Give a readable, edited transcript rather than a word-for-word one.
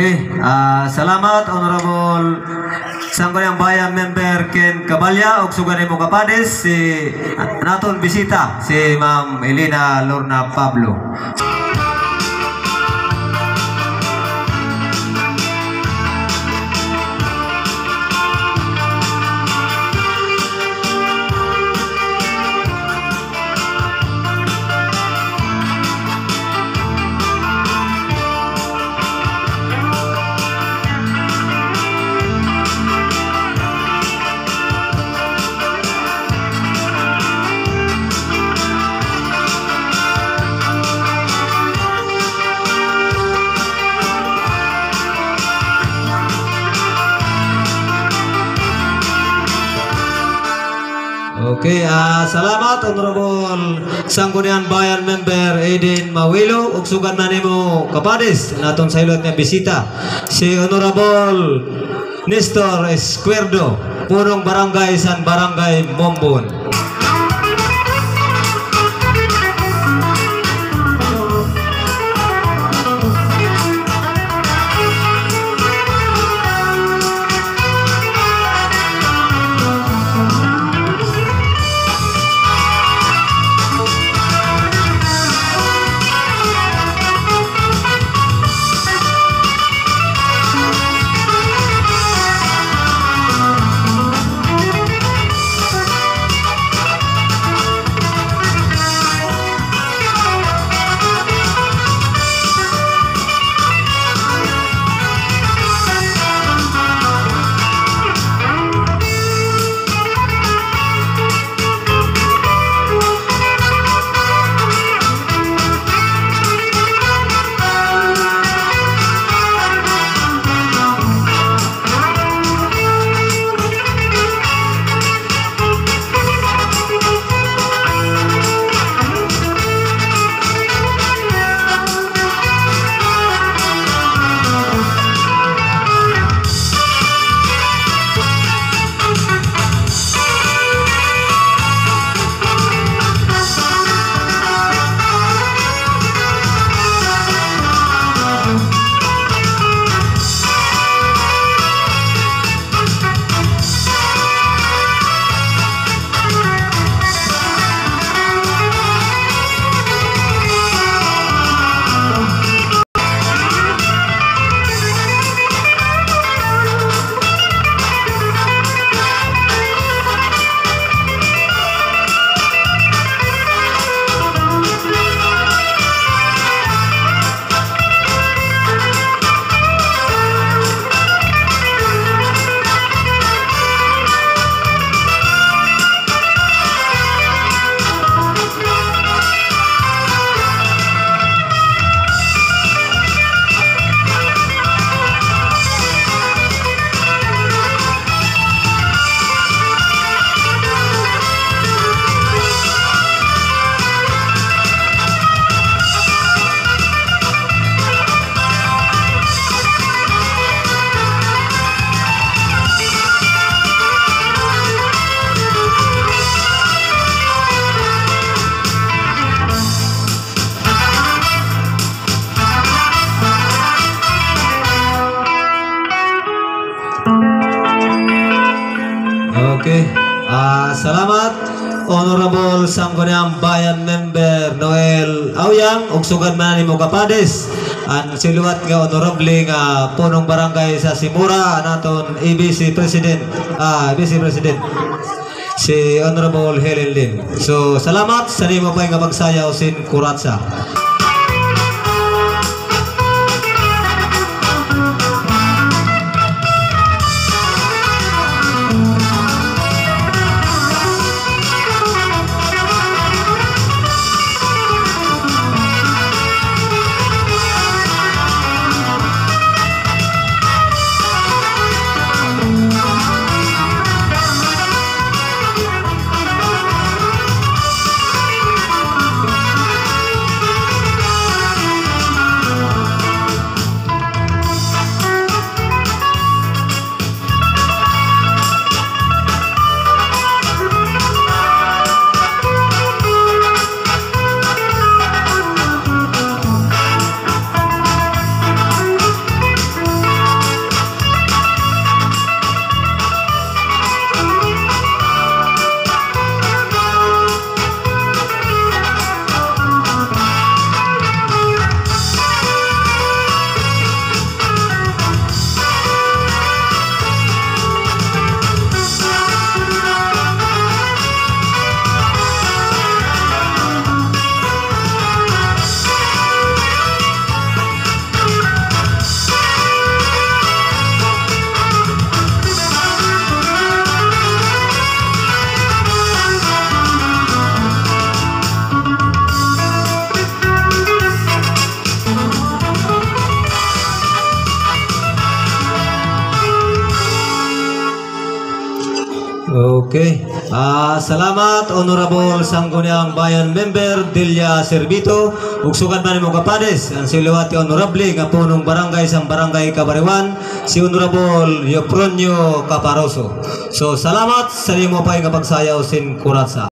Okay. Salamat Honorable Sangguniang Bayan Member Ken Cabalya ug sugan nimo kapades si naton bisita si Ma'am Elena Lorna Pablo. Okay, salamat Honorable Sangguniang Bayan Member Aiden Mawilo ug sugan na nimo kapades naton sa ilot nga bisita si Honorable Nestor Escuerdo, punong barangay San Barangay Mombon. Okay. Salamat Honorable Sangguniang Bayan Member Noel Auyang ug sugad man nimo kapades ang siluwat nga honorable nga punong barangay sa Simura naton ABC President si Honorable Helen Lim. So salamat sa nimo pay nga pagsayaw sin Kuratsa. Okay. Salamat Honorable Sangguniang Bayan Member Delia Servito ug sugad man nimo kapades ang siluwati honorable nga punong barangay sang barangay Kabariwan si Honorable Yopronio Caparoso. So salamat sa imo pay nga pagsayaw sin Kuratsa.